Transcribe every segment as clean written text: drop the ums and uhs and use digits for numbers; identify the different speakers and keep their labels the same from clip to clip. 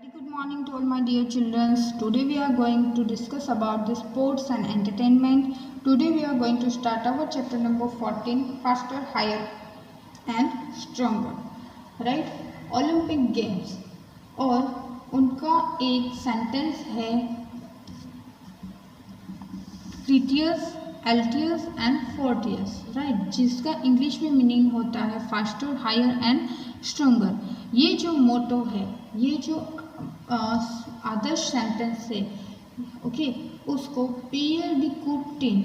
Speaker 1: Very good morning to all my dear children. Today we are going to discuss about the sports and entertainment. Today we are going to start our chapter number 14, faster, higher and stronger. Right? Olympic Games और उनका एक sentence है क्रिटियस एल्टियस and Fortius, right, जिसका English में meaning होता है faster, higher and stronger. ये जो मोटो है, ये जो आदर्श सेंटेंस है, ओके, उसको पियर डी कूटिन,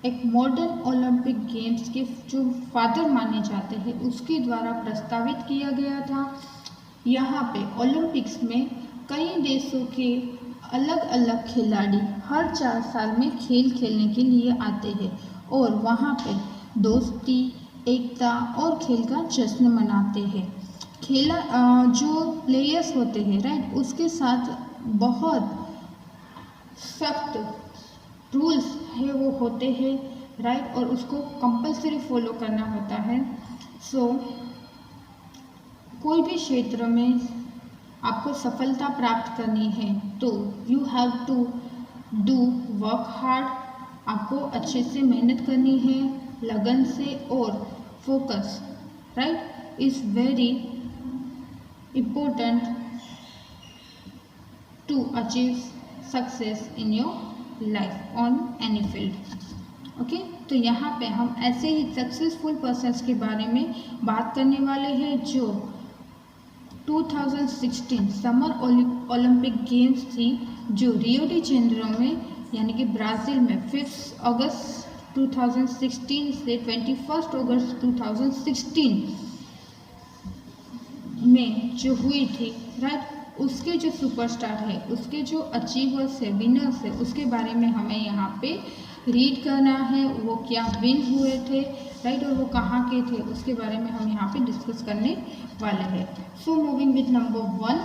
Speaker 1: एक मॉडर्न ओलंपिक गेम्स के जो फादर माने जाते हैं, उसके द्वारा प्रस्तावित किया गया था। यहाँ पे ओलंपिक्स में कई देशों के अलग अलग खिलाड़ी हर 4 साल में खेल खेलने के लिए आते हैं और वहाँ पे दोस्ती, एकता और खेल का जश्न मनाते हैं। खेला जो प्लेयर्स होते हैं, राइट, उसके साथ बहुत सख्त रूल्स है वो होते हैं, राइट, और उसको कंपल्सरी फॉलो करना होता है। सो कोई भी क्षेत्र में आपको सफलता प्राप्त करनी है तो you have to do work hard, आपको अच्छे से मेहनत करनी है, लगन से, और focus, right, is very important to achieve success in your life on any field. Okay, तो यहाँ पे हम ऐसे ही सक्सेसफुल पर्सन्स के बारे में बात करने वाले हैं जो 2016 समर ओलंपिक गेम्स थी, जो रियो डी जेनेरो में यानी कि ब्राज़ील में 5 अगस्त 2016 से 21 अगस्त 2016 में जो हुई थी, राइट, उसके जो सुपरस्टार है, उसके जो अचीवर्स है, विनर्स है, उसके बारे में हमें यहाँ पे रीड करना है, वो क्या विन हुए थे, राइट, और वो कहाँ के थे, उसके बारे में हम यहाँ पे डिस्कस करने वाले हैं। So moving with number 1,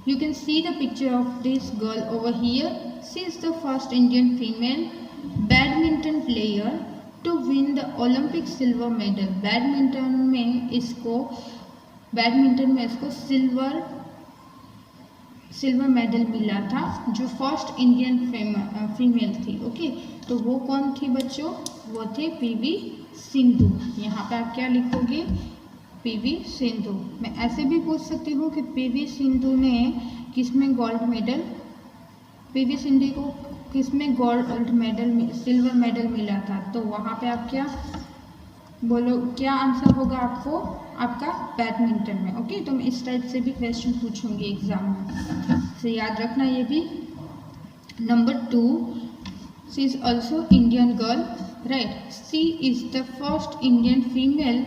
Speaker 1: you can see the picture of this girl over here. She is the first Indian female badminton player to win the Olympic silver medal. Badminton में इसको सिल्वर मेडल मिला था, जो first Indian female थी। Okay, तो वो कौन थी बच्चों? वो थे पीवी सिंधु। यहाँ पे आप क्या लिखोगे? पीवी सिंधु। मैं ऐसे भी पूछ सकती हूँ कि पीवी सिंधु ने किसमें गोल्ड मेडल, पीवी सिंधु को किसमें गोल्ड मेडल, सिल्वर मेडल मिला था? तो वहाँ पे आप क्या बोलो, क्या आंसर होगा आपको? आपका बैडमिंटन में। ओके, तो मैं इस टाइप से भी क्वेश्चन पूछूंगी एग्जाम में, तो याद रखना ये भी। Number 2, she is also Indian girl, right, she is the first Indian female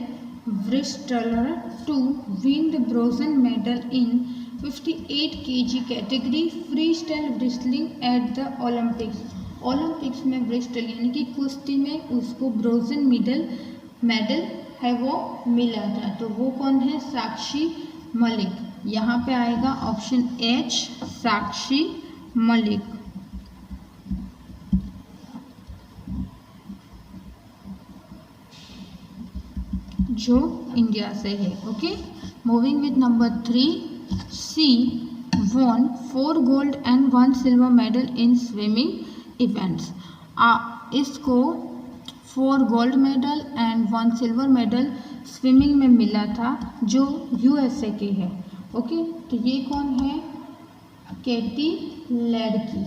Speaker 1: wrestler to win the bronze medal in 58 kg category freestyle wrestling at the Olympics. Olympics में wrestle यानी कि कुश्ती में उसको ब्रोंज मेडल है वो मिला था। तो वो कौन है? साक्षी मलिक। यहाँ पे आएगा ऑप्शन H, साक्षी मलिक, जो इंडिया से है। Okay, moving with number 3, she won 4 gold and 1 silver medal in swimming events. इसको 4 gold medal and 1 silver medal swimming में मिला था, जो USA के है। ओके, तो ये कौन है? केटी लेडकी।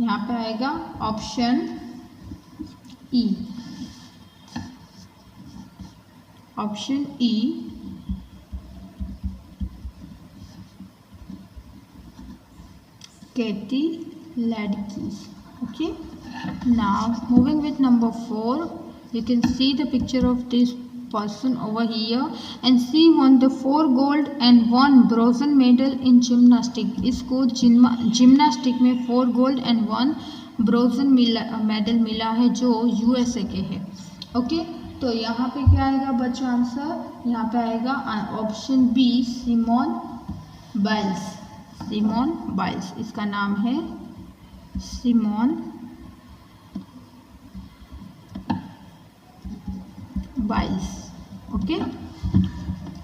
Speaker 1: यहाँ पे आएगा ऑप्शन E, ऑप्शन E, केटी लेडकी। Okay, now moving with number 4, you can see the picture of this person over here, and she won the 4 gold and 1 bronze medal in gymnastics. इसको जिम्नास्टिक में 4 गोल्ड एंड 1 ब्रोंज मेडल मिला है, जो USA के है। Okay, तो यहाँ पे क्या आएगा बच्चों आंसर? यहाँ पे आएगा option B, Simone Biles. Simone Biles, इसका नाम है Simone Biles. Okay,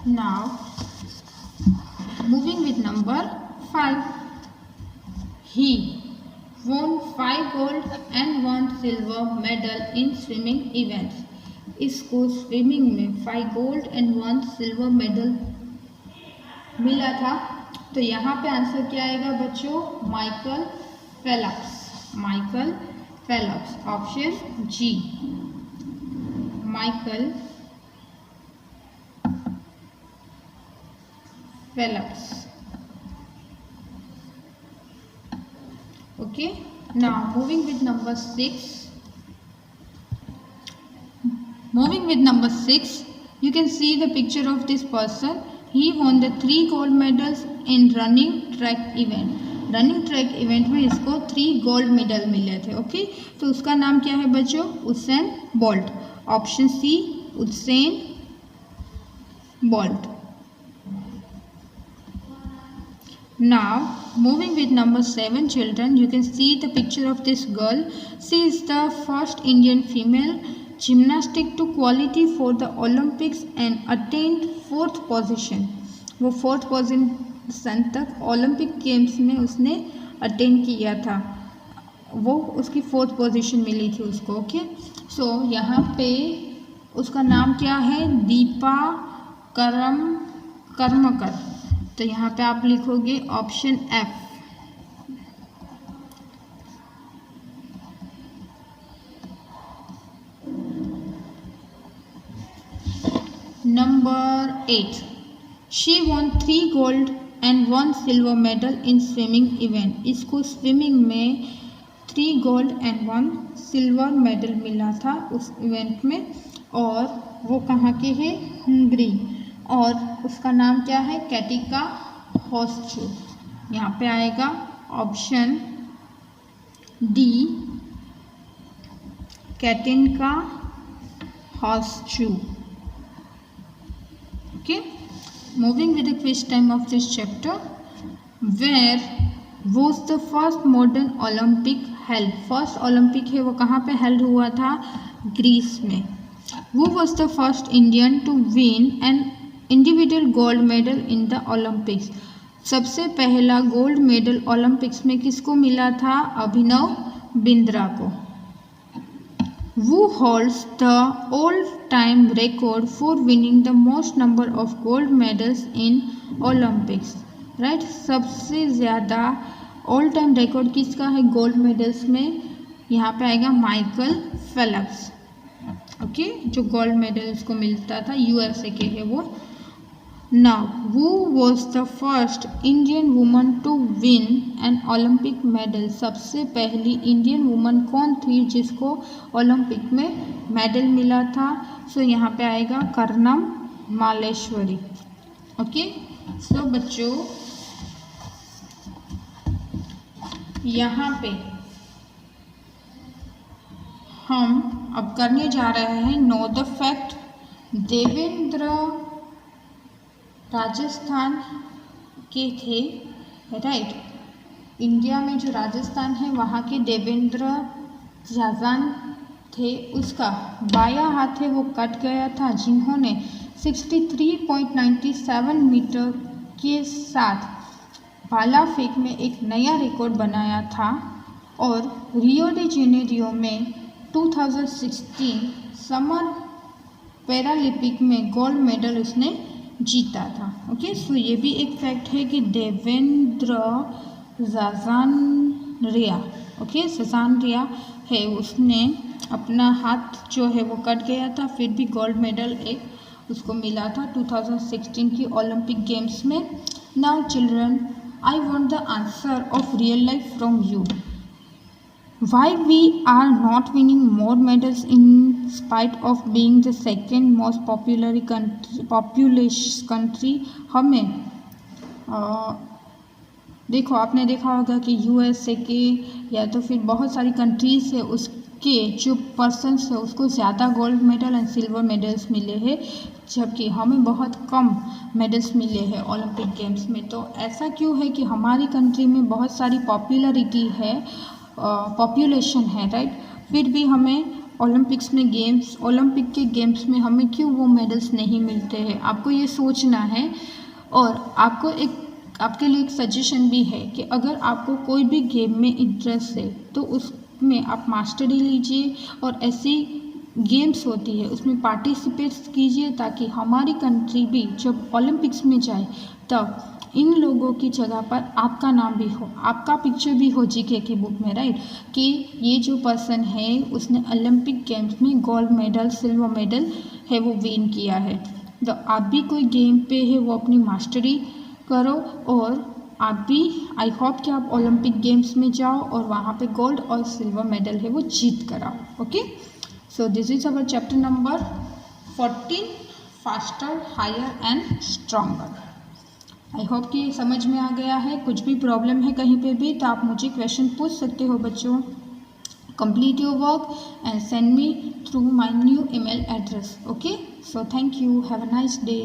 Speaker 1: now Moving with number 5. He won 5 gold and 1 silver medal in swimming events. इसको स्विमिंग में 5 गोल्ड एंड 1 सिल्वर मेडल मिला था। तो यहाँ पे आंसर क्या आएगा बच्चों? Michael Phelps. Michael Phelps, option G, Michael Phelps. Okay, now moving with number 6. Moving with number 6, you can see the picture of this person. He won the 3 gold medals in running track event. Running track event में इसको 3 gold medal मिले थे। Okay, तो उसका नाम क्या है बच्चों? Usain Bolt, option C, Usain Bolt. Now moving with number 7 children, you can see the picture of this girl. She is the first Indian female gymnastic to qualify for the Olympics and attained 4th position. वो 4th position तक Olympic games में उसने attain किया था, वो उसकी 4th position मिली थी उसको। ओके, सो यहाँ पे उसका नाम क्या है? दीपा कर्मकर। तो यहाँ पे आप लिखोगे option F. Number 8, she won 3 gold and 1 silver medal in swimming event. इसको स्विमिंग में 3 गोल्ड एंड 1 सिल्वर मेडल मिला था उस इवेंट में, और वो कहाँ के है? हंगरी, और उसका नाम क्या है? कैटिका होस्चू। यहाँ पे आएगा ऑप्शन डी, कैटिका होस्चू। Okay, moving with the quiz time of this chapter. Where was the first modern Olympic held? First Olympic है वो कहाँ पे हेल्ड हुआ था? ग्रीस में। Who was the first Indian to win an individual gold medal in the Olympics? सबसे पहला gold medal Olympics में किसको मिला था? अभिनव बिंद्रा को। Who holds the all-time record for winning the most number of gold medals in Olympics? Right? सबसे ज़्यादा all time record किसका है गोल्ड मेडल्स में? यहाँ पे आएगा माइकल फेल्प्स। ओके, जो गोल्ड मेडल उसको मिलता था, यूएसए के है वो। Now who was the first Indian woman to win an Olympic medal? सबसे पहली इंडियन वुमन कौन थी जिसको ओलंपिक में मेडल मिला था? सो यहाँ पे आएगा कर्णम मालेश्वरी। ओके, सो बच्चों यहाँ पे हम अब करने जा रहे हैं know the fact. Devendra Rajasthan के थे, राइट? इंडिया में जो राजस्थान है वहाँ के देवेंद्र जाजान थे, उसका बायां हाथ है वो कट गया था, जिन्होंने 63.97 मीटर के साथ भाला फेंक में एक नया रिकॉर्ड बनाया था, और रियो डी जेनेरियो में 2016 समर पैरालंपिक में गोल्ड मेडल उसने जीता था। ओके, सो ये भी एक फैक्ट है कि देवेंद्र जाजानरिया, ओके सजानरिया है, उसने अपना हाथ जो है वो कट गया था, फिर भी गोल्ड मेडल एक उसको मिला था 2016 की ओलंपिक गेम्स में। Now children, I want the answer of real life from you. Why we are not winning more medals in spite of being the second most populous country? हमें देखो, आपने देखा होगा कि यूएसए के या तो फिर बहुत सारी कंट्रीज है, उसके जो पर्सन्स है उसको ज़्यादा gold medal and silver medals मिले हैं, जबकि हमें बहुत कम मेडल्स मिले हैं ओलंपिक गेम्स में। तो ऐसा क्यों है कि हमारी कंट्री में बहुत सारी पॉपुलरिटी है, पॉपुलेशन है, राइट? फिर भी हमें ओलंपिक के गेम्स में हमें क्यों वो मेडल्स नहीं मिलते हैं? आपको ये सोचना है और आपको एक आपके लिए एक सजेशन भी है कि अगर आपको कोई भी गेम में इंटरेस्ट है तो उसमें आप मास्टरी लीजिए और ऐसी गेम्स होती है उसमें पार्टिसिपेट कीजिए, ताकि हमारी कंट्री भी जब ओलंपिक्स में जाए तब इन लोगों की जगह पर आपका नाम भी हो, आपका पिक्चर भी हो जीके की बुक में, राइट, कि ये जो पर्सन है उसने ओलंपिक गेम्स में गोल्ड मेडल, सिल्वर मेडल है वो विन किया है। तो आप भी कोई गेम पे है वो अपनी मास्टरी करो और आप भी, आई होप कि आप ओलंपिक गेम्स में जाओ और वहाँ पे गोल्ड और सिल्वर मेडल है वो जीत कर आओ। Okay, so this is our chapter number 14, faster, higher and stronger. I hope कि समझ में आ गया है। कुछ भी प्रॉब्लम है कहीं पे भी तो आप मुझे क्वेश्चन पूछ सकते हो बच्चों। Complete your work and send me through my new email address. Okay, so thank you, have a nice day.